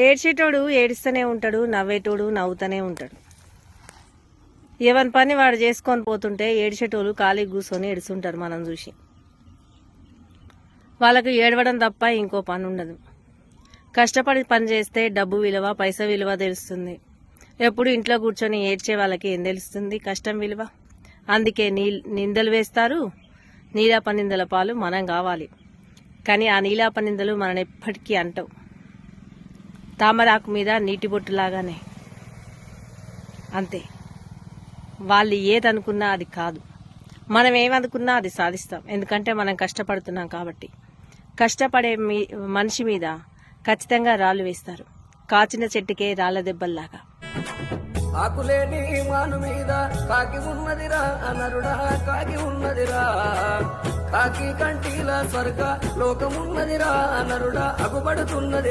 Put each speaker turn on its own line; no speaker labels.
ఏడ్చేటోడు ఏడుస్తూనే ఉంటాడు, నవ్వేటోడు నవ్వుతూనే ఉంటాడు. ఎవరి పని వాడు చేసుకొని పోతుంటే ఏడ్చేటోళ్ళు ఖాళీ కూర్చొని ఏడుస్తుంటారు మనం చూసి. వాళ్ళకు ఏడవడం తప్ప ఇంకో పని ఉండదు. కష్టపడి పని చేస్తే డబ్బు విలువ, పైసా విలువ తెలుస్తుంది. ఎప్పుడు ఇంట్లో కూర్చొని ఏడ్చే వాళ్ళకి ఏం తెలుస్తుంది కష్టం విలువ? అందుకే నిందలు వేస్తారు. నీలాపనిందల పాలు మనం కావాలి. కానీ ఆ నీలాపనిందలు మనని ఎప్పటికీ అంటవు. తామరాకు మీద నీటి బొట్టులాగానే అంతే. వాళ్ళు ఏదనుకున్నా అది కాదు, మనం ఏమనుకున్నా అది సాధిస్తాం. ఎందుకంటే మనం కష్టపడుతున్నాం కాబట్టి. కష్టపడే మనిషి మీద ఖచ్చితంగా రాళ్ళు వేస్తారు, కాచిన చెట్టుకే రాళ్ల దెబ్బల్లాగా.
ఆకులేని మాను మీద కాకి ఉన్నదిరా అనరుడా, కాకి ఉన్నదిరా, కాకి కంటిల స్వర్గ లోకమున్నదిరా అనరుడా, అగుపడుతున్నది.